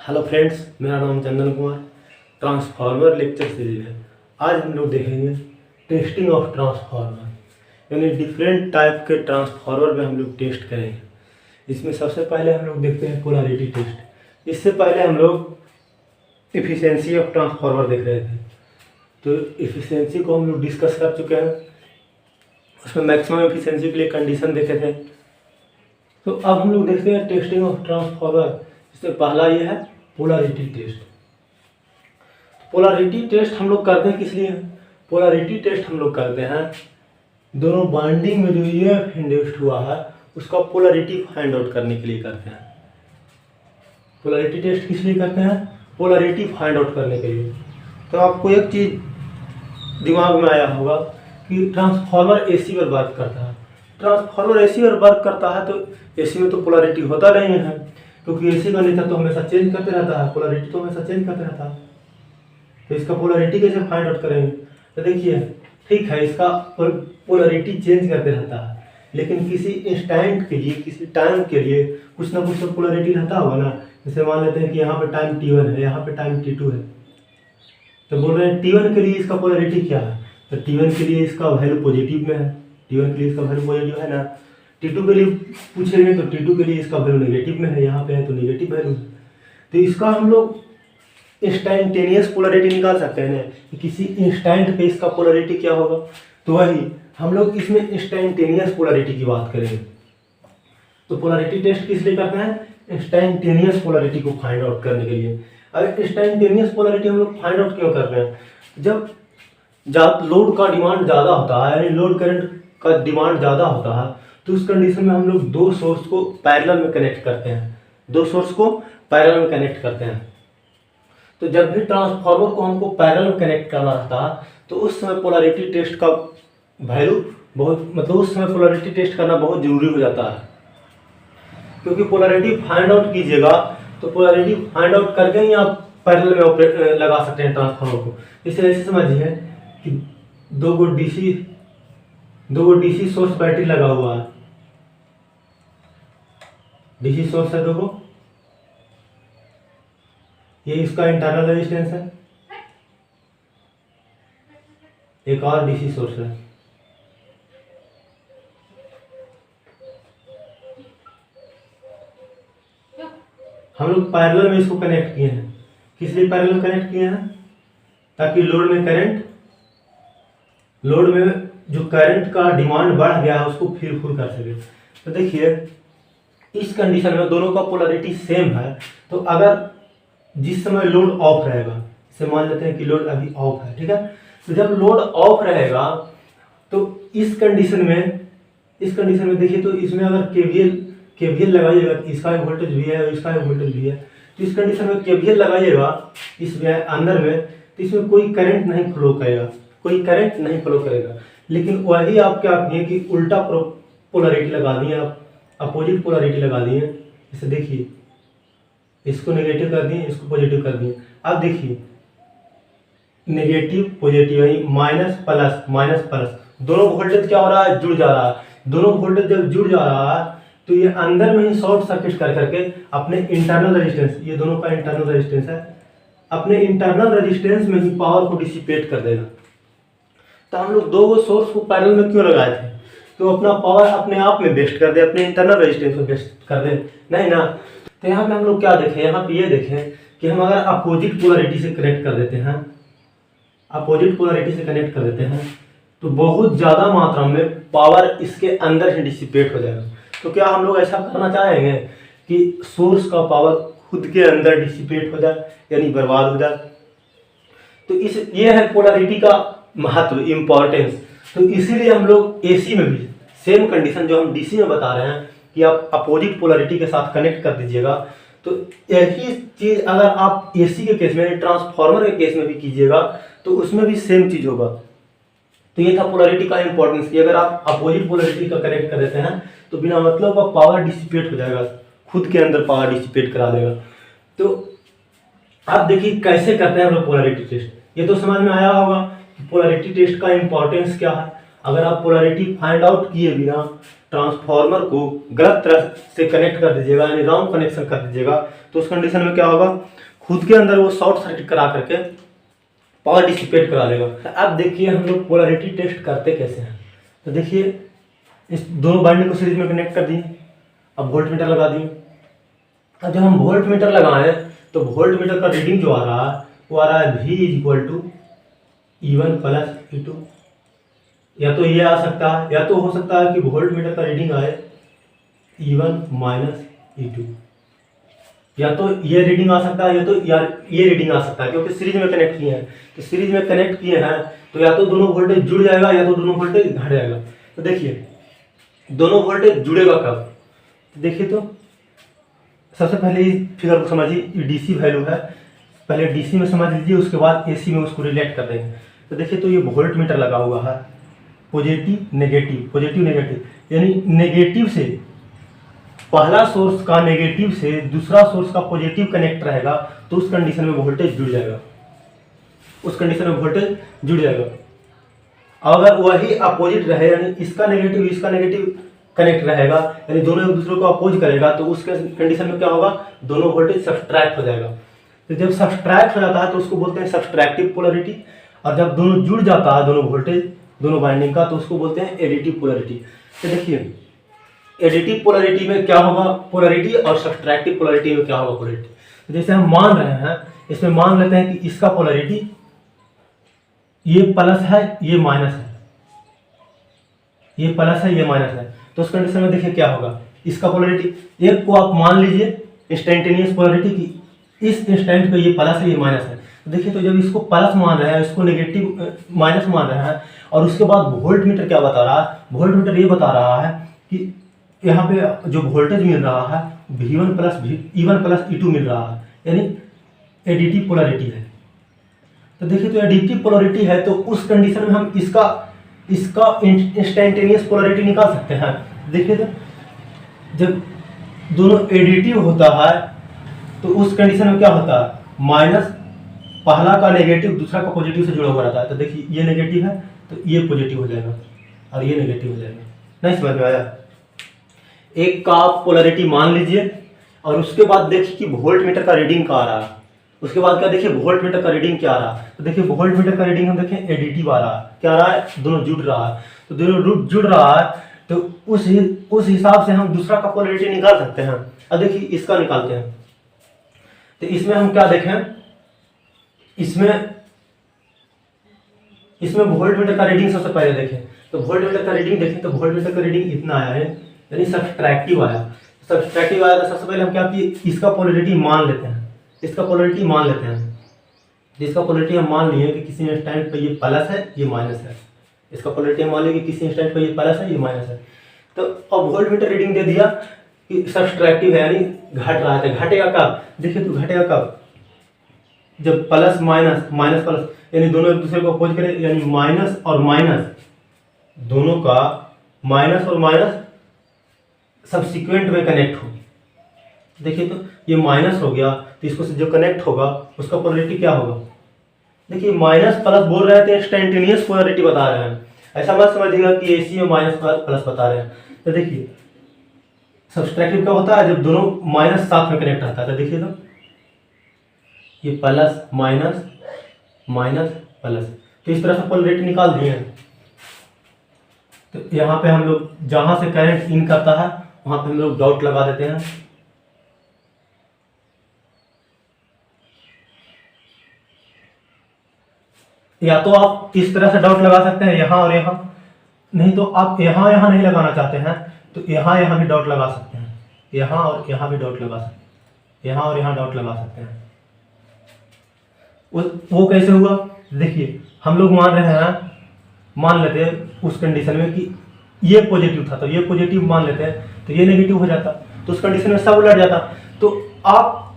Hello friends, मेरा नाम Chandan Kumar. Transformer lecture series है। आज हम लोग देखेंगे टेस्टिंग ऑफ ट्रांसफार्मर, यानी डिफरेंट टाइप के ट्रांसफार्मर में हम लोग टेस्ट करेंगे। इसमें सबसे पहले हम लोग देखते हैं पोलैरिटी टेस्ट। इससे पहले हम लोग एफिशिएंसी ऑफ ट्रांसफार्मर देख रहे थे, तो एफिशिएंसी को हम लोग डिस्कस कर चुके हैं। उसमें मैक्सिमम एफिशिएंसी के लिए कंडीशन देखे थे। तो अब हम लोग देखते हैं टेस्टिंग ऑफ ट्रांसफार्मर। इससे पहला ये है पोलैरिटी टेस्ट। पोलैरिटी टेस्ट हम लोग करते हैं किस लिए? पोलैरिटी टेस्ट हम लोग करते हैं दोनों बाइंडिंग में जो ईएमएफ इंड्यूस्ड हुआ है उसका पोलैरिटी फाइंड आउट करने के लिए करते हैं। पोलैरिटी टेस्ट किस लिए करते हैं? पोलैरिटी फाइंड आउट करने के लिए। तो आपको एक चीज़ दिमाग में आया होगा कि ट्रांसफार्मर एसी पर वर्क करता है। ट्रांसफार्मर एसी पर वर्क करता है तो एसी में तो पोलैरिटी होता नहीं है, क्योंकि एसी का नेचर तो हमेशा चेंज करते रहता है, पोलैरिटी तो हमेशा चेंज करते रहता है। तो इसका पोलैरिटी कैसे फाइंड आउट करेंगे? तो देखिए, ठीक है, इसका पोलैरिटी चेंज करते रहता है, लेकिन किसी इंस्टेंट के लिए, किसी टाइम के लिए कुछ ना कुछ तो पोलैरिटी रहता होगा ना। जैसे मान लेते हैं कि यहाँ पे टाइम T1 है, यहाँ पे टाइम T2 है, तो बोल रहे हैं T1 के लिए इसका पोलैरिटी क्या है? तो T1 के लिए इसका वैल्यू पॉजिटिव में है, T1 के लिए इसका वैल्यू पॉजिटिव है ना। T2 के लिए पूछेंगे तो T2 के लिए इसका वैल्यू नेगेटिव में है, यहाँ पे है तो नेगेटिव वैल्यू है। तो इसका हम लोग इंस्टेंटेनियस पोलैरिटी निकाल सकते हैं ना, कि किसी इंस्टेंट पे इसका पोलैरिटी क्या होगा। तो वही हम लोग इसमें इंस्टेंटेनियस पोलैरिटी की बात करेंगे। तो पोलैरिटी टेस्ट किस लिए करते हैं? इंस्टेंटेनियस पोलैरिटी को फाइंड आउट करने के लिए। अब इंस्टेंटेनियस पोलैरिटी हम लोग फाइंड आउट क्यों करते हैं? जब लोड का डिमांड ज़्यादा होता है, यानी लोड करंट का डिमांड ज़्यादा होता है, तो उस कंडीशन में हम लोग दो सोर्स को पैरेलल में कनेक्ट करते हैं। दो सोर्स को पैरेलल में कनेक्ट करते हैं। तो जब भी ट्रांसफार्मर को हमको पैरेलल में कनेक्ट करना रहता है तो उस समय पोलैरिटी टेस्ट का वैल्यू उस समय पोलैरिटी टेस्ट करना बहुत जरूरी हो जाता है, क्योंकि पोलैरिटी फाइंड आउट कीजिएगा तो पोलैरिटी फाइंड आउट करके ही आप पैरेलल में ऑपरेट लगा सकते हैं ट्रांसफार्मर को। इसे ऐसे समझिए कि दो गो डीसी सोर्स बैटरी लगा हुआ है, डीसी सोर्स है दो गो, ये इसका इंटरनल रेजिस्टेंस है, एक और डीसी सोर्स है। हम लोग पैरेलल में इसको कनेक्ट किए हैं। किस लिए पैरेलल कनेक्ट किए हैं? ताकि लोड में जो करंट का डिमांड बढ़ गया है उसको फुल कर सके। तो देखिए, इस कंडीशन में दोनों का पोलैरिटी सेम है। तो अगर जिस समय लोड ऑफ रहेगा, जैसे मान लेते हैं कि लोड अभी ऑफ है, ठीक है, तो जब लोड ऑफ रहेगा तो इस कंडीशन में देखिए, तो इसमें अगर केवीएल लगाइएगा, इसका एक वोल्टेज भी है और इसका एक वोल्टेज भी है, तो इस कंडीशन में केवीएल लगाइएगा इसमें अंदर में, तो इसमें कोई करंट नहीं फ्लो करेगा। लेकिन वही आप क्या किए कि उल्टा पोलैरिटी लगा दिए, आप अपोजिट पोलैरिटी लगा दिए। जैसे देखिए, इसको नेगेटिव कर दिए, इसको पॉजिटिव कर दिए। अब देखिए, नेगेटिव पॉजिटिव यानी माइनस प्लस दोनों वोल्टेज क्या हो रहा है? जुड़ जा रहा है। दोनों वोल्टेज जब जुड़ जा रहा है तो ये अंदर में ही शॉर्ट सर्किट कर करके अपने इंटरनल रेजिस्टेंस, ये दोनों का इंटरनल रेजिस्टेंस है, अपने इंटरनल रेजिस्टेंस में ही पावर को डिसिपेट कर देगा। तो हम लोग दो सोर्स को पैरेलल में क्यों लगाए थे? तो अपना पावर अपने आप में वेस्ट कर दे, अपने इंटरनल रेजिस्टेंस में वेस्ट कर दे, नहीं ना। तो यहाँ पे हम लोग क्या देखें? यहाँ पे ये देखें कि हम अगर अपोजिट पोलैरिटी से कनेक्ट कर देते हैं, तो बहुत ज़्यादा मात्रा में पावर इसके अंदर ही डिसिपेट हो जाएगा। तो क्या हम लोग ऐसा करना चाहेंगे कि सोर्स का पावर खुद के अंदर डिसिपेट हो जाए, यानी बर्बाद हो जाए? तो ये है पोलैरिटी का महत्व, इम्पोर्टेंस। तो इसीलिए हम लोग एसी में भी सेम कंडीशन जो हम डीसी में बता रहे हैं कि आप अपोजिट पोलैरिटी के साथ कनेक्ट कर दीजिएगा, तो यही चीज़ अगर आप एसी के केस में, ट्रांसफार्मर के केस में भी कीजिएगा तो उसमें भी सेम चीज़ होगा। तो ये था पोलैरिटी का इंपॉर्टेंस, कि अगर आप अपोजिट पोलैरिटी का कनेक्ट कर देते हैं तो बिना मतलब का पावर डिसिपेट हो जाएगा, खुद के अंदर पावर डिसिपेट करा देगा। तो आप देखिए कैसे करते हैं हम लोग पोलैरिटी टेस्ट। ये तो समझ में आया होगा कि पोलैरिटी टेस्ट का इंपॉर्टेंस क्या है। अगर आप पोलैरिटी फाइंड आउट किए बिना ट्रांसफार्मर को गलत तरह से कनेक्ट कर दीजिएगा, यानी रॉन्ग कनेक्शन कर दीजिएगा, तो उस कंडीशन में क्या होगा, खुद के अंदर वो शॉर्ट सर्किट करा करके पावर डिसिपेट करा देगा। अब देखिए हम लोग पोलैरिटी टेस्ट करते कैसे हैं। तो देखिए इस दोनों वाइंडिंग को सीरीज में कनेक्ट कर दिए, अब वोल्ट मीटर लगा दिए। अब जब हम वोल्ट मीटर लगाएं तो वोल्ट मीटर का रीडिंग जो आ रहा है वो आ रहा है V = E1 + E2। या तो ये आ सकता है, या तो हो सकता है कि वोल्ट मीटर का रीडिंग आए E1 - E2, या तो ये रीडिंग आ सकता है, या तो यार ये रीडिंग आ सकता है, क्योंकि सीरीज में कनेक्ट किए हैं। तो सीरीज में कनेक्ट किए हैं तो या तो दोनों वोल्टेज जुड़ जाएगा या तो दोनों वोल्टेज घट जाएगा। तो देखिए दोनों वोल्टेज जुड़ेगा कब, देखिए तो सबसे पहले इस फिगर को समझिए, ये डीसी वैल्यू है, पहले डीसी में समझ लीजिए, उसके बाद एसी में उसको रिलेट कर देंगे। तो देखिए तो ये वोल्ट मीटर लगा हुआ है, पॉजिटिव नेगेटिव, यानी नेगेटिव से पहला सोर्स का नेगेटिव से दूसरा सोर्स का पॉजिटिव कनेक्ट रहेगा, तो उस कंडीशन में वोल्टेज जुड़ जाएगा, उस कंडीशन में वोल्टेज जुड़ जाएगा। अगर वही अपोजिट रहे, यानी इसका नेगेटिव कनेक्ट रहेगा, यानी दोनों एक दूसरे को अपोज करेगा, तो उस कंडीशन में क्या होगा, दोनों वोल्टेज सब्सट्रैक्ट हो जाएगा। तो जब सब्सट्रैक्ट हो जाता है तो उसको बोलते हैं सब्सट्रैक्टिव पोलैरिटी, और जब दोनों जुड़ जाता है दोनों वोल्टेज दोनों वाइंडिंग का, तो उसको बोलते हैं एडिटिव पोलैरिटी। तो देखिए एडिटिव पोलैरिटी में क्या होगा पोलैरिटी, और सब्सट्रैक्टिव पोलैरिटी में क्या होगा पोलैरिटी। तो जैसे हम मान रहे हैं, इसमें मान लेते हैं कि इसका पोलैरिटी ये प्लस है ये माइनस है, ये प्लस है ये माइनस है, तो उस कंडीशन में देखिए क्या होगा, इसका पोलैरिटी एक को आप मान लीजिए इंस्टेंटेनियस पोलैरिटी की, इस इंस्टेंट पे ये प्लस है ये माइनस है। तो देखिए तो जब इसको प्लस मान रहे हैं, इसको नेगेटिव माइनस मान रहे हैं, और उसके बाद वोल्ट मीटर क्या बता रहा है, वोल्ट मीटर ये बता रहा है कि यहाँ पे जो वोल्टेज मिल रहा है V1 + E2 मिल रहा है, यानी एडिटिव पोलैरिटी है। तो देखिए तो एडिटिव पोलैरिटी है, तो उस कंडीशन में हम इसका इंस्टेंटेनियस पोलैरिटी निकाल सकते हैं। देखिए तो जब दोनों एडिटिव होता है तो उस कंडीशन में क्या होता है, माइनस पहला का नेगेटिव दूसरा का पॉजिटिव से जुड़ा हुआ रहता है। तो देखिए ये नेगेटिव है तो ये पॉजिटिव हो जाएगा और ये नेगेटिव हो जाएगा। नहीं समझ में आया? एक का आप पोलैरिटी मान लीजिए और उसके बाद देखिए कि वोल्ट मीटर का रीडिंग क्या आ रहा है। उसके बाद क्या देखिए वोल्ट मीटर का रीडिंग क्या आ रहा है। तो देखिए वोल्ट मीटर का रीडिंग हम देखें एडिटिव आ रहा है, क्या आ रहा है, दोनों जुड़ रहा है। तो दोनों जुड़ रहा है तो उस हिसाब से हम दूसरा का पोलैरिटी निकाल सकते हैं। अब देखिए इसका निकालते हैं। तो इसमें हम क्या देखें, इसमें वोल्ट मीटर का रीडिंग सबसे पहले देखें। तो वोल्ट मीटर का रीडिंग देखें तो वोल्ट मीटर का रीडिंग इतना आया है, यानी सब्सट्रैक्टिव आया। सब्सट्रैक्टिव आया तो सबसे पहले हम क्या किए, इसका पोलैरिटी मान लेते हैं। इसका पोलैरिटी मान लेते हैं, जिसका पोलैरिटी हम मान लिए कि किसी इंस्टेंट पे ये प्लस है ये माइनस है। इसका पोलैरिटी हम मान लिए कि किसी इंस्टेंट पे ये प्लस है ये माइनस है। तो अब वोल्ट मीटर रीडिंग दे दिया कि सब्सट्रैक्टिव है, यानी घट रहा है। घटेगा कब, देखिए तो घटेगा कब, जब प्लस माइनस माइनस प्लस, यानी दोनों एक दूसरे को अपोज करें, यानी माइनस और माइनस दोनों का माइनस और माइनस सब्सिक्वेंट में कनेक्ट हो। देखिए तो ये माइनस हो गया तो इसको से जो कनेक्ट होगा उसका पोलैरिटी क्या होगा। देखिए माइनस प्लस बोल रहे थे, इंस्टेंटेनियस पोलैरिटी बता रहे हैं। ऐसा मत समझिएगा कि एसी में माइनस प्लस बता रहे हैं। तो देखिए सब्सट्रैक्टिव क्या होता है, जब दोनों माइनस साथ में कनेक्ट रहता है। तो देखिए तो ये प्लस माइनस माइनस प्लस, तो इस तरह से पोलैरिटी निकाल दिए हैं। तो यहाँ पे हम लोग जहां से करंट इन करता है वहां पे हम लोग डॉट लगा देते हैं। या तो आप इस तरह से डॉट लगा सकते हैं यहाँ और यहाँ, नहीं तो आप यहाँ नहीं लगाना चाहते हैं तो यहाँ भी डॉट लगा सकते हैं, यहाँ और यहाँ भी डॉट लगा सकते हैं, यहाँ और यहाँ डॉट लगा सकते हैं। वो कैसे हुआ, देखिए हम लोग मान रहे हैं, मान लेते हैं उस कंडीशन में कि ये पॉजिटिव था तो ये पॉजिटिव मान लेते हैं, तो ये नेगेटिव हो जाता, तो उस कंडीशन में सब उलट जाता। तो आप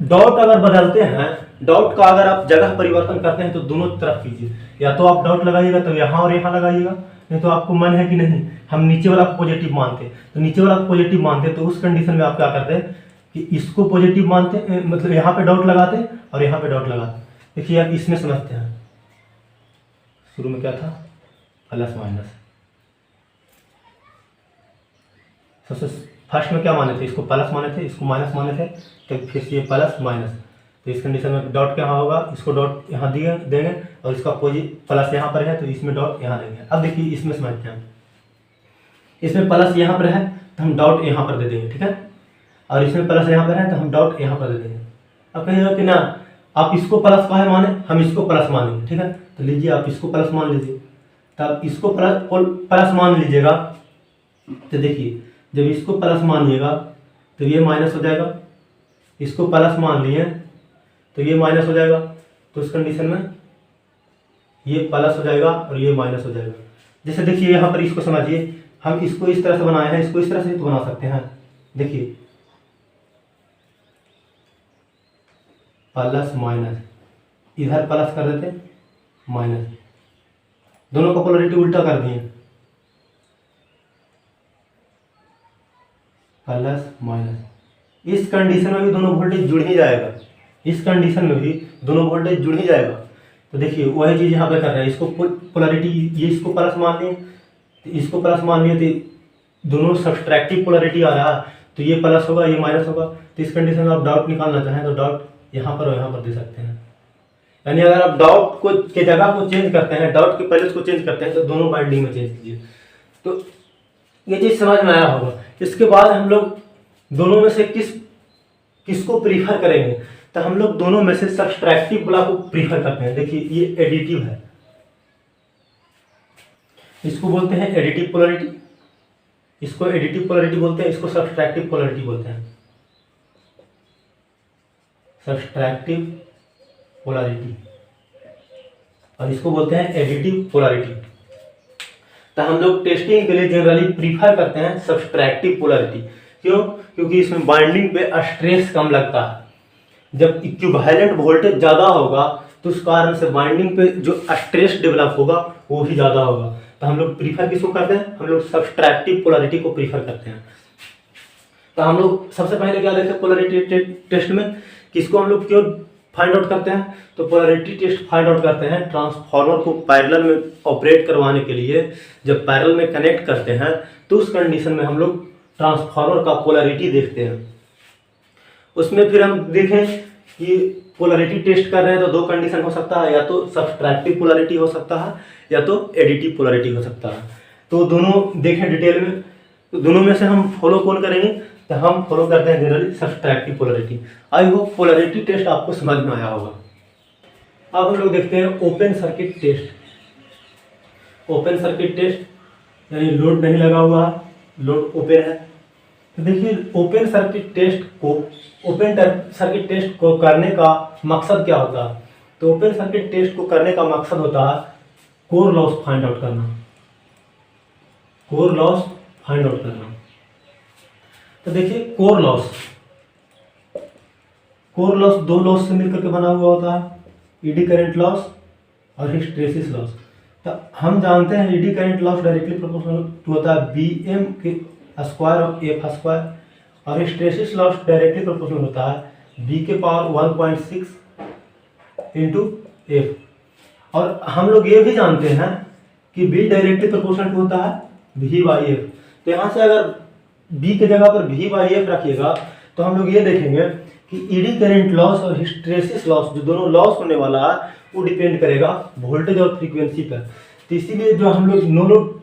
डॉट अगर बदलते हैं, डॉट का अगर आप जगह परिवर्तन करते हैं तो दोनों तरफ कीजिए। या तो आप डॉट लगाइएगा तो यहाँ और यहाँ लगाइएगा, नहीं तो आपको मन है कि नहीं हम नीचे वाला को पॉजिटिव मानते तो नीचे वाला को पॉजिटिव मानते, तो उस कंडीशन में आप क्या करते हैं कि इसको पॉजिटिव मानते, मतलब यहाँ पे डॉट लगाते और यहाँ पे डॉट लगाते। देखिए आप इसमें समझते हैं, शुरू में क्या था प्लस माइनस, सबसे फर्स्ट में क्या माने थे, इसको प्लस माने थे, इसको माइनस माने थे, तो फिर ये प्लस माइनस, तो इस कंडीशन में डॉट क्या होगा, इसको डॉट यहाँ दिए देंगे और इसका प्लस यहाँ पर है तो इसमें डॉट यहाँ देंगे। अब देखिए इसमें समझते हैं, इसमें प्लस यहाँ पर है तो हम डॉट यहाँ पर दे देंगे, ठीक है, और इसमें प्लस यहाँ पर है तो हम डॉट यहाँ पर दे देंगे। अब कहिएगा कि ना आप इसको प्लस का है माने, हम इसको प्लस मानेंगे, ठीक है, तो लीजिए आप इसको प्लस मान लीजिए, तब इसको प्लस मान लीजिएगा, तो देखिए जब इसको प्लस मानिएगा तो ये माइनस हो जाएगा, इसको प्लस मान लिए तो ये माइनस हो जाएगा, तो उस कंडीशन में ये प्लस हो जाएगा और ये माइनस हो जाएगा। जैसे देखिए यहाँ पर इसको समझिए, हम इसको इस तरह से बनाए हैं, इसको इस तरह से तो बना सकते हैं, देखिए प्लस माइनस, इधर प्लस कर देते माइनस, दोनों का पोलरिटी उल्टा कर दिए, प्लस माइनस। इस कंडीशन में भी दोनों वोल्टेज जुड़ ही जाएगा, इस कंडीशन में भी दोनों वोल्टेज जुड़ ही जाएगा। तो देखिए वही चीज़ यहाँ पे कर रहे हैं, इसको पोलरिटी, ये इसको प्लस मान लिए, इसको प्लस मान लिए तो दोनों सब्सट्रैक्टिव पोलरिटी आ रहा है, तो ये प्लस होगा ये माइनस होगा। तो इस कंडीशन में आप डॉट निकालना चाहें तो डॉट यहाँ पर और यहाँ पर दे सकते हैं, यानी अगर आप डॉट को के जगह को चेंज करते हैं, डॉट के पहले उसको चेंज करते हैं तो दोनों बाइंडिंग में चेंज कीजिए। तो ये चीज़ समझ में आया होगा। इसके बाद हम लोग दोनों में से किसको प्रीफर करेंगे, तो हम लोग दोनों में से सब्सट्रैक्टिव वाला को प्रीफर करते हैं। देखिए ये एडिटिव है, इसको बोलते हैं एडिटिव पोलरिटी, इसको एडिटिव पोलरिटी बोलते हैं, इसको सब्सट्रैक्टिव पोलरिटी बोलते हैं, सब्सट्रैक्टिव पोलरिटी, और इसको बोलते हैं एडिटिव पोलरिटी। तो हम लोग टेस्टिंग के लिए जनरली प्रीफर करते हैं सब्सट्रैक्टिव पोलरिटी। क्यों? क्योंकि इसमें बाइंडिंग पे स्ट्रेस कम लगता है। जब इक्विवेलेंट वोल्टेज ज़्यादा होगा तो उस कारण से बाइंडिंग पे जो स्ट्रेस डेवलप होगा वो भी ज़्यादा होगा। तो हम लोग प्रीफर किसको करते हैं, हम लोग सब्सट्रैक्टिव पोलरिटी को प्रीफर करते हैं। तो हम लोग सबसे पहले क्या देखते हैं पोलरिटी टेस्ट में, किसको हम लोग क्यों फाइंड आउट करते हैं, तो पोलरिटी टेस्ट फाइंड आउट करते हैं ट्रांसफार्मर को पैरेलल में ऑपरेट करवाने के लिए। जब पैरेलल में कनेक्ट करते हैं तो उस कंडीशन में हम लोग ट्रांसफार्मर का पोलरिटी देखते हैं। उसमें फिर हम देखें कि पोलरिटी टेस्ट कर रहे हैं तो दो कंडीशन हो सकता है, या तो सब्सट्रैक्टिव पोलरिटी हो सकता है या तो एडिटिव पोलरिटी हो सकता है। तो दोनों देखें डिटेल में, तो दोनों में से हम फॉलो कौन करेंगे, तो हम फॉलो करते हैं generally subtractive polarity. I hope polarity test आपको समझ में आया होगा। अब हम लोग देखते हैं open circuit test. Open circuit test यानी लोड नहीं लगा हुआ, लोड ओपन है। तो देखिए ओपन सर्किट टेस्ट को करने का मकसद क्या होता है, तो ओपन सर्किट टेस्ट को करने का मकसद होता है कोर लॉस फाइंड आउट करना, कोर लॉस फाइंड आउट करना। तो देखिए कोर लॉस दो लॉस से मिलकर के बना हुआ होता है, ईडी करंट लॉस और हिस्टैरिसीस लॉस। तो हम जानते हैं eddy current loss directly proportional होता है BM के स्क्वायर ऑफ F स्क्वायर, और हिस्टैरिसीस लॉस डायरेक्टली प्रोपोर्शनल होता है B के पावर 1.6 इंटू F। और हम लोग ये भी जानते हैं कि B डायरेक्टली प्रोपोर्शनल होता है V/F। तो यहाँ से अगर B के जगह पर V/F रखिएगा तो हम लोग ये देखेंगे कि ईडी करंट लॉस और हिस्टैरिसीस लॉस जो दोनों लॉस होने वाला है वो डिपेंड करेगा वोल्टेज और फ्रीक्वेंसी पर। तो इसीलिए जो हम लोग no load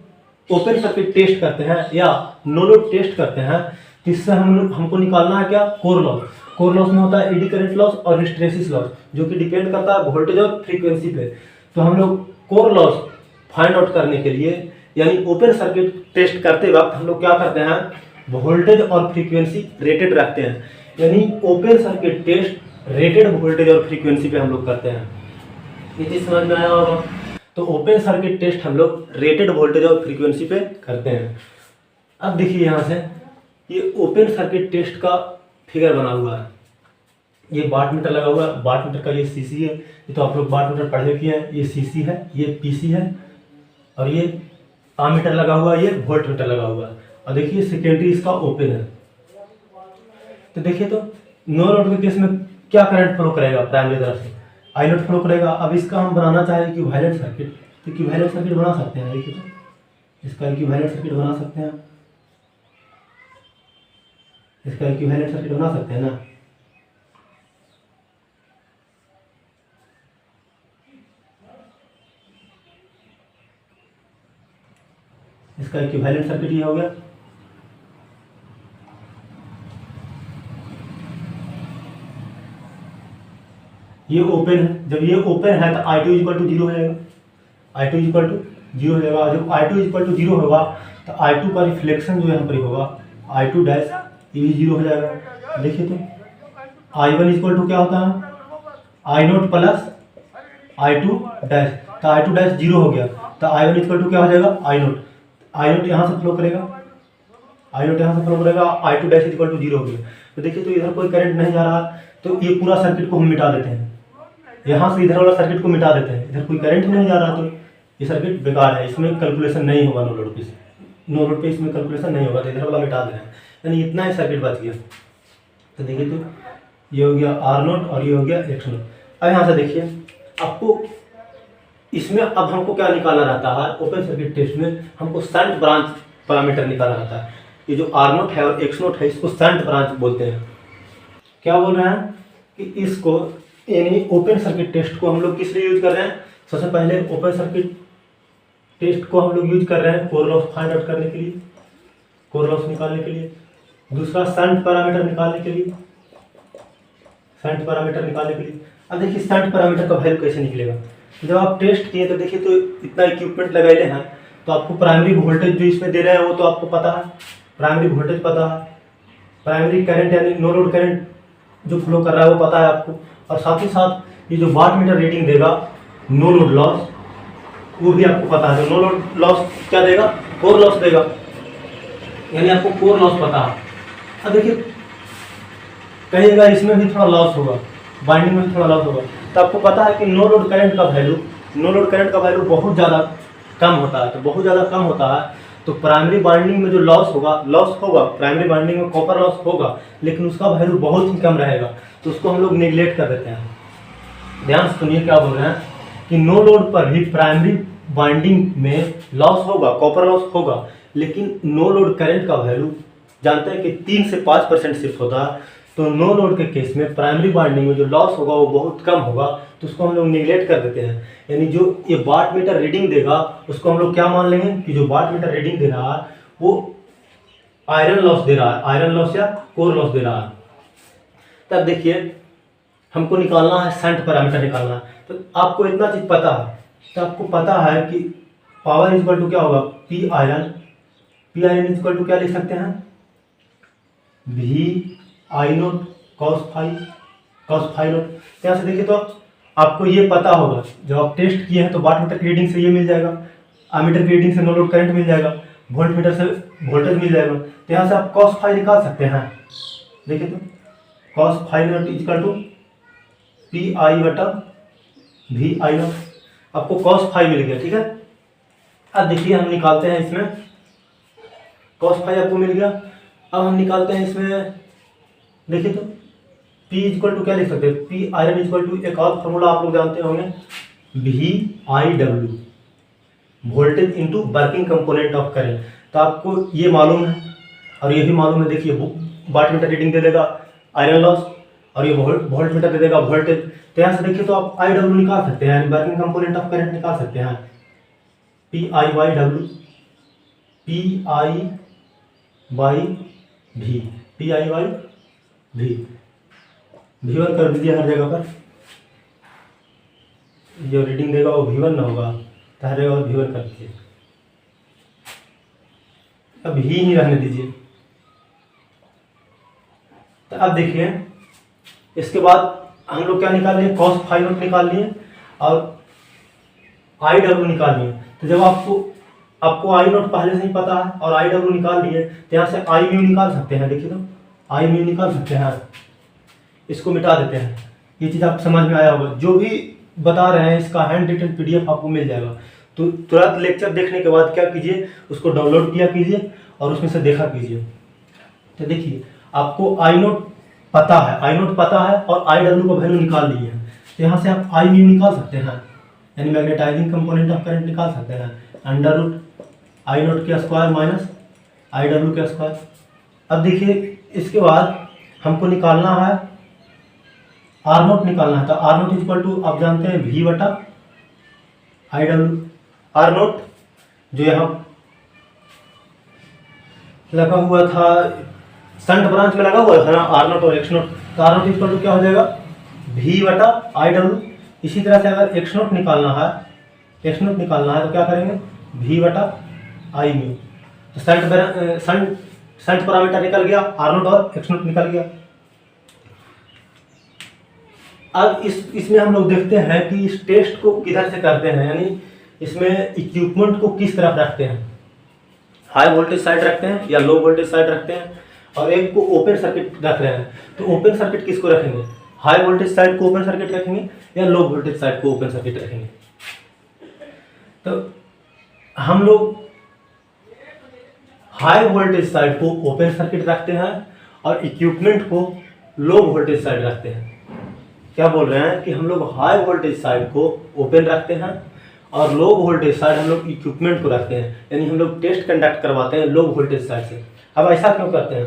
open circuit test करते हैं या नो लोड टेस्ट करते हैं, जिससे हमको निकालना है क्या, कोर लॉस। कोर लॉस में होता है ईडी करंट लॉस और हिस्टैरिसीस लॉस, जो कि डिपेंड करता है वोल्टेज और फ्रीक्वेंसी पे। तो हम लोग कोर लॉस फाइंड आउट करने के लिए यानी ओपन सर्किट टेस्ट करते वक्त हम लोग क्या करते हैं, वोल्टेज और फ्रीक्वेंसी रेटेड रखते हैं। यानी open circuit test rated voltage और फ्रीक्वेंसी पे हम लोग करते हैं। ये चीज़ समझ में आया होगा। तो ओपन सर्किट टेस्ट हम लोग रेटेड वोल्टेज और फ्रीक्वेंसी पे करते हैं। अब देखिए यहाँ से ये ओपन सर्किट टेस्ट का फिगर बना हुआ है, ये वाट मीटर लगा हुआ है, वाट मीटर का ये CC है, ये तो आप लोग वाट मीटर पढ़े किए हैं, ये CC है, ये PC है, और ये आमीटर लगा हुआ है, ये वोल्ट मीटर लगा हुआ है। और देखिए सेकेंडरी इसका ओपन है। तो देखिए तो नो लोड के केस में क्या करंट फ्लो करेगा, प्राइमरी तरफ से I नॉट फ्लो करेगा। अब इसका हम बनाना चाहें इक्विवेलेंट सर्किट, तो इक्विवेलेंट सर्किट बना सकते हैं। देखिए तो इसका इक्विवेलेंट सर्किट बना सकते हैं। इसका इक्विवेलेंट सर्किट बना सकते हैं ना। इसका इक्विवेलेंट सर्किट ये हो गया। ये ओपन है, जब ये ओपन है तो I2 इक्वल टू जीरो हो जाएगा, I2 इक्वल टू जीरो हो जाएगा। जब I2 इक्वल टू जीरो होगा तो I2 का रिफ्लेक्शन जो यहाँ पर होगा I2 डैश ये भी जीरो हो जाएगा। देखिए तो I1 इक्वल टू क्या होता है, I0 प्लस I2 डैश, तो I2 डैश जीरो हो गया तो I1 इक्वल टू क्या हो जाएगा, I0 यहाँ से फ्लो करेगा, I0 यहाँ से फ्लो करेगा, I2 dash equal to zero हो गया। तो देखिए तो इधर कोई करंट नहीं जा रहा, तो ये पूरा सर्किट को हम मिटा देते हैं, यहाँ से इधर वाला सर्किट को मिटा देते हैं। इधर कोई करंट नहीं जा रहा तो ये सर्किट बेकार है, इसमें कैलकुलेशन नहीं होगा, नो लोड पे इसमें कैलकुलेशन नहीं होगा, तो इधर वाला मिटा दे रहे हैं, यानी इतना ही सर्किट बच गया। तो देखिए तो ये हो गया R0 और ये हो गया X0। अब यहाँ से देखिए आपको इसमें अब हमको क्या निकालना रहता है, ओपन सर्किट टेस्ट में हमको शंट ब्रांच पैरामीटर निकालना रहता है। ये जो R0 है और X0 है इसको शंट ब्रांच बोलते हैं। क्या बोल रहे हैं कि इसको यानी ओपन सर्किट टेस्ट को हम लोग किस लिए यूज कर रहे हैं, सबसे पहले ओपन सर्किट टेस्ट को हम लोग यूज कर रहे हैं कोर लॉस फाइंड आउट करने के लिए, कोर लॉस निकालने के लिए। दूसरा शंट पैरामीटर निकालने के लिए, शंट पैरामीटर निकालने के लिए। अब देखिए शंट पैरामीटर का वैल्यू कैसे निकलेगा, जब आप टेस्ट किए तो देखिए तो इतना इक्विपमेंट लगाए हैं तो आपको प्राइमरी वोल्टेज जो इसमें दे रहे हैं वो तो आपको पता है, प्राइमरी वोल्टेज पता है, प्राइमरी करंट यानी नो लोड करंट जो फ्लो कर रहा है वो पता है आपको, और साथ ही साथ ये जो वाट मीटर रीडिंग देगा नो लोड लॉस वो भी आपको पता है। तो नो लोड लॉस क्या देगा, कोर लॉस देगा, यानी आपको कोर लॉस पता है। अब देखिए कहिएगा इसमें भी थोड़ा लॉस होगा, बाइंडिंग में भी थोड़ा लॉस होगा, तो आपको पता है कि नो लोड करंट का वैल्यू बहुत ज़्यादा कम होता है। तो बहुत ज़्यादा कम होता है तो प्राइमरी बाइंडिंग में जो लॉस होगा प्राइमरी बाइंडिंग में कॉपर लॉस होगा, लेकिन उसका वैल्यू बहुत ही कम रहेगा, तो उसको हम लोग निगलेक्ट कर देते हैं। ध्यान से सुनिए क्या बोल रहे हैं कि नो लोड पर भी प्राइमरी बाइंडिंग में लॉस होगा, कॉपर लॉस होगा, लेकिन नो लोड करंट का वैल्यू जानते हैं कि 3 से 5% सिर्फ होता है। तो नो लोड के केस में प्राइमरी बाइंडिंग में जो लॉस होगा वो बहुत कम होगा, तो उसको हम लोग निगलेक्ट कर देते हैं। यानी जो ये वाट मीटर रीडिंग देगा उसको हम लोग क्या मान लेंगे कि जो वाट मीटर रीडिंग दे रहा है वो आयरन लॉस दे रहा है, आयरन लॉस या कोर लॉस दे रहा है। तब देखिए हमको निकालना है शंट पैरामीटर निकालना है, तो आपको इतना चीज़ पता है, तो आपको पता है कि पावर इक्वल टू क्या होगा, पी आयरन इक्वल टू क्या लिख सकते हैं, V I0 cos phi note. यहाँ से देखिए तो आपको ये पता होगा, जब आप टेस्ट किए हैं तो वाट मीटर की रीडिंग से ये मिल जाएगा, आमीटर की रीडिंग से नो लोड करंट मिल जाएगा, वोल्ट मीटर से वोल्टेज मिल जाएगा। तो यहाँ से आप cos फाई निकाल सकते हैं। देखिए तो cos phi naught equal to PI/V I0, आपको cos फाई मिल गया, ठीक है। अब देखिए हम निकालते हैं इसमें, cos फाई आपको मिल गया। अब हम निकालते हैं इसमें, देखिए तो P इक्वल टू क्या लिख सकते हैं, P आयरन इक्वल टू एक और फॉर्मूला आप लोग जानते होंगे, VIW voltage into working component of current. तो आपको ये मालूम है और ये भी मालूम है। देखिए वाट मीटर रीडिंग दे देगा आयरन लॉस और ये वोल्ट मीटर दे देगा वोल्टेज। तो यहाँ से देखिए तो आप IW निकाल सकते हैं, वर्किंग कंपोनेंट ऑफ करंट निकाल सकते हैं, PIYW PIYV V1 कर दीजिए हर जगह पर, जो रीडिंग देगा वो V1 ना होगा, तो हर जगह V1 कर दीजिए, अब ही रहने दीजिए। तो अब देखिए इसके बाद हम लोग क्या निकाल लिए, cos फाई नोट निकाल लिए और IW निकाल लिए। तो जब आपको I नोट पहले से ही पता है और IW निकाल लिए, तो यहाँ से I म्यू निकाल सकते हैं। देखिए तो I म्यू निकाल सकते हैं, इसको मिटा देते हैं। ये चीज़ आप समझ में आया होगा, जो भी बता रहे हैं इसका हैंड रिटन PDF आपको मिल जाएगा। तो तुरंत लेक्चर देखने के बाद क्या कीजिए, उसको डाउनलोड किया कीजिए और उसमें से देखा कीजिए। तो देखिए आपको I नोट पता है और IW का वैल्यू निकाल लिए हैं, तो यहाँ से आप I म्यू निकाल सकते हैं, यानी मैग्नेटाइजिंग कंपोनेंट ऑफ करंट निकाल सकते हैं, अंडर रूट I नोट के स्क्वायर माइनस IW के स्क्वायर। अब देखिए इसके बाद हमको निकालना है आर नोट निकालना है। तो आर नोट इक्वल टू आप जानते हैं वी बटा आई डब्ल्यू। आर नोट जो यहाँ लगा हुआ था शंट ब्रांच में लगा हुआ था ना आर नोट और एक्स नोट, तो आर नोट इक्वल टू क्या हो जाएगा वी बटा आई डब्ल्यू। इसी तरह से अगर एक्स नोट निकालना है तो क्या करेंगे वी बटा आई म्यू। तो शंट पैरामीटर निकल गया, आर नोट और एक्स नोट निकल गया। अब इसमें हम लोग देखते हैं कि इस टेस्ट को किधर से करते हैं, यानी इसमें इक्विपमेंट को किस तरफ रखते हैं, हाई वोल्टेज साइड रखते हैं या लो वोल्टेज साइड रखते हैं, और एक को ओपन सर्किट रख रहे हैं। तो ओपन सर्किट किसको रखेंगे, हाई वोल्टेज साइड को ओपन सर्किट रखेंगे या लो वोल्टेज साइड को ओपन सर्किट रखेंगे। तो हम लोग हाई वोल्टेज साइड को ओपन सर्किट रखते हैं और इक्विपमेंट को लो वोल्टेज साइड रखते हैं। क्या बोल रहे हैं कि हम लोग हाई वोल्टेज साइड को ओपन रखते हैं और लो वोल्टेज साइड हम लोग इक्विपमेंट को रखते हैं, यानी हम लोग टेस्ट कंडक्ट करवाते हैं लो वोल्टेज साइड से। अब ऐसा क्यों करते हैं,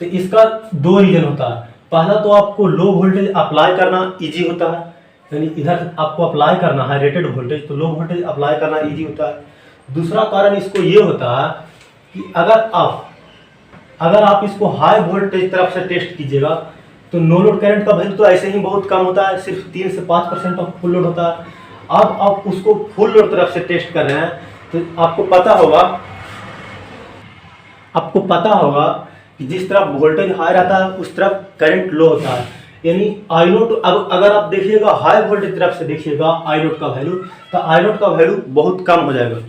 तो इसका दो रीजन होता है। पहला तो आपको लो वोल्टेज अप्लाई करना इजी होता है, यानी इधर आपको अप्लाई करना है रेटेड वोल्टेज, तो लो वोल्टेज अप्लाई करना इजी होता है। दूसरा कारण इसको ये होता है कि अगर आप इसको हाई वोल्टेज तरफ से टेस्ट कीजिएगा तो नो लोड करंट का वैल्यू तो ऐसे ही बहुत कम होता है, सिर्फ 3 से 5% ऑफ फुल लोड होता है। अब आप उसको फुल लोड तरफ से टेस्ट कर रहे हैं तो आपको पता होगा कि जिस तरफ वोल्टेज हाई रहता है उस तरफ करंट लो होता है, यानी आई नोट। अब अगर आप देखिएगा हाई वोल्टेज तरफ से देखिएगा आई नोट का वैल्यू, तो आई नोट का वैल्यू बहुत कम हो जाएगा।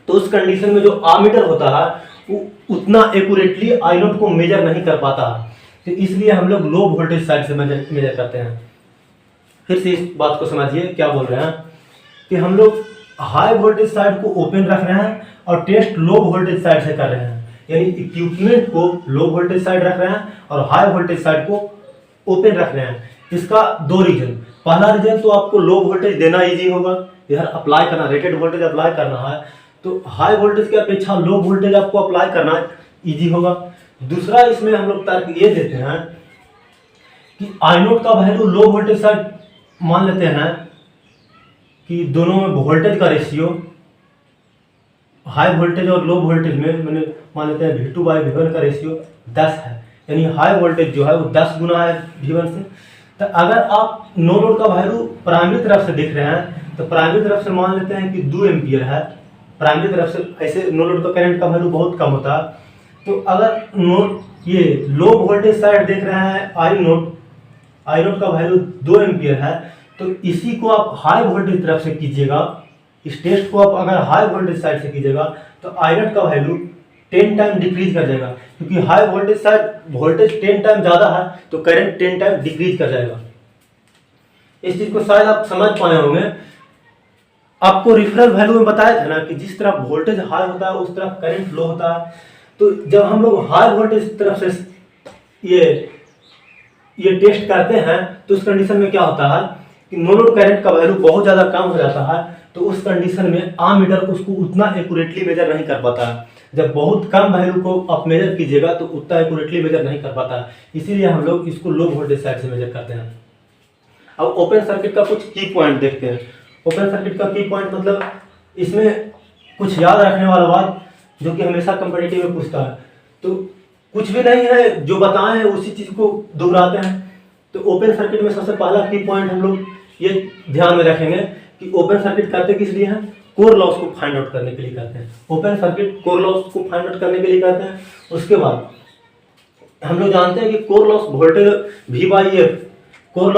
तो उस कंडीशन में जो आमीटर होता है वो उतना एक्यूरेटली आई नोट को मेजर नहीं कर पाता है, तो इसलिए हम लोग लो वोल्टेज साइड से मेजर करते हैं। फिर से इस बात को समझिए क्या बोल रहे हैं कि हम लोग हाई वोल्टेज साइड को ओपन रख रहे हैं और टेस्ट लो वोल्टेज साइड से कर रहे हैं, यानी इक्विपमेंट को लो वोल्टेज साइड रख रहे हैं और हाई वोल्टेज साइड को ओपन रख रहे हैं। इसका दो रीजन, पहला रीजन तो आपको लो वोल्टेज देना इजी होगा, इधर अप्लाई करना रेटेड वोल्टेज अप्लाई करना है तो हाई वोल्टेज की अपेक्षा लो वोल्टेज आपको अप्लाई करना इजी होगा। दूसरा इसमें हम लोग तर्क ये देते हैं कि आई नोट का वैल्यू लो वोल्टेज साइड मान लेते हैं कि दोनों में वोल्टेज का रेशियो हाई वोल्टेज और लो वोल्टेज में मैंने मान लेते हैं V2/V1 का रेशियो 10 है, यानी हाई वोल्टेज जो है वो 10 गुना है V1 से। तो अगर आप नो लोड का वैल्यू प्राइमरी तरफ से देख रहे हैं तो प्राइमरी तरफ से मान लेते हैं कि 2 एम्पियर है, प्राइमरी तरफ से ऐसे नो लोड का करंट का वैल्यू बहुत कम होता है। तो अगर ये लो वोल्टेज साइड देख रहे हैं आई नोट का वैल्यू 2 एम्पियर है, तो इसी को आप हाई वोल्टेज तरफ से कीजिएगा, इस टेस्ट को आप अगर हाई वोल्टेज साइड से कीजिएगा तो आई नोट का वैल्यू 10 टाइम डिक्रीज कर जाएगा, क्योंकि high voltage side voltage 10 time ज़्यादा है तो करंट 10 टाइम डिक्रीज कर जाएगा। इस चीज़ को शायद आप समझ पाए होंगे। आपको रिफरल वैल्यू में बताया था ना कि जिस तरफ वोल्टेज हाई होता है उस तरफ करंट लो होता है। तो जब हम लोग हाई वोल्टेज तरफ से ये टेस्ट करते हैं तो उस कंडीशन में क्या होता है कि नो लोड करंट का वैल्यू बहुत ज़्यादा कम हो जाता है, तो उस कंडीशन में आमीटर उसको उतना एक्यूरेटली मेजर नहीं कर पाता है। जब बहुत कम वैल्यू को आप मेजर कीजिएगा तो उतना एक्यूरेटली मेजर नहीं कर पाता है, इसीलिए हम लोग इसको लो वोल्टेज साइड से मेजर करते हैं। अब ओपन सर्किट का कुछ की पॉइंट देखते हैं। ओपन सर्किट का की पॉइंट मतलब इसमें कुछ याद रखने वाला बात जो कि हमेशा कंपटीटिव में पूछता है, तो कुछ भी नहीं है, जो बताएं उसी चीज़ को दोहराते हैं। तो ओपन सर्किट में सबसे पहला की पॉइंट हम लोग ये ध्यान में रखेंगे कि ओपन सर्किट करते किस लिए हैं, कोर लॉस को फाइंड आउट करने के लिए करते हैं। ओपन सर्किट कोर लॉस को फाइंड आउट करने के लिए करते हैं। उसके बाद हम लोग जानते हैं कि core loss voltage V/F, core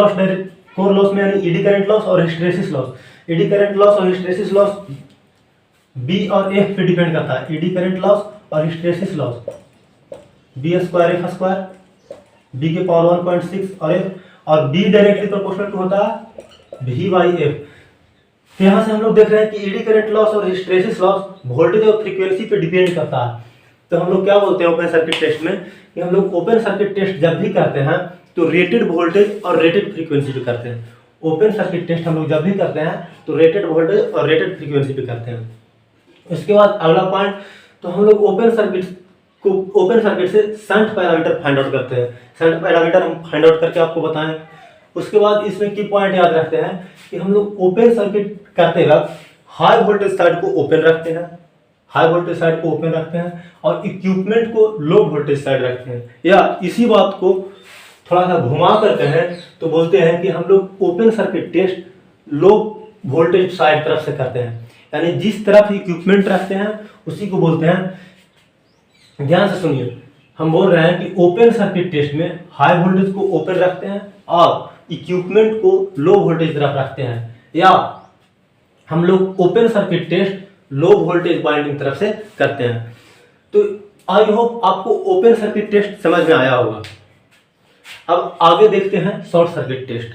loss में यानी ईडी करंट लॉस और hysteresis loss. Eddy current loss और हिस्टैरिसीस लॉस B और F पे डिपेंड करता है। ईडी करंट लॉस और hysteresis loss B² F², B के पावर 1.6 और B डायरेक्टली प्रोपोर्शनल टू होता है V/F। तो यहाँ से हम लोग देख रहे हैं कि ईडी करंट लॉस और हिस्टैरिसीस लॉस वोल्टेज और फ्रीक्वेंसी पे डिपेंड करता है। तो हम लोग क्या बोलते हैं ओपन सर्किट टेस्ट में कि हम लोग ओपन सर्किट टेस्ट जब भी करते हैं तो रेटेड वोल्टेज और रेटेड फ्रीक्वेंसी पे करते हैं। ओपन सर्किट टेस्ट हम लोग जब भी करते हैं तो रेटेड वोल्टेज और रेटेड फ्रीक्वेंसी पे करते हैं। उसके बाद अगला पॉइंट, तो हम लोग ओपन सर्किट को ओपन सर्किट से शंट पैरामीटर फाइंड आउट करते हैं। शंट पैरामीटर हम फाइंड आउट करके आपको बताएं। उसके बाद इसमें की पॉइंट याद रखते हैं कि हम लोग ओपन सर्किट करते वक्त हाई वोल्टेज साइड को ओपन रखते हैं, हाई वोल्टेज साइड को ओपन रखते हैं और इक्विपमेंट को लो वोल्टेज साइड रखते हैं। या इसी बात को थोड़ा सा घुमा करते हैं तो बोलते हैं कि हम लोग open circuit test low voltage side तरफ से करते हैं, यानी जिस तरफ इक्विपमेंट रखते हैं उसी को बोलते हैं। ध्यान से सुनिए, हम बोल रहे हैं कि ओपन सर्किट टेस्ट में हाई वोल्टेज को ओपन रखते हैं और इक्विपमेंट को लो वोल्टेज तरफ रखते हैं, या हम लोग open circuit test low voltage winding तरफ से करते हैं। तो आई होप आपको ओपन सर्किट टेस्ट समझ में आया होगा। अब आगे देखते हैं शॉर्ट सर्किट टेस्ट।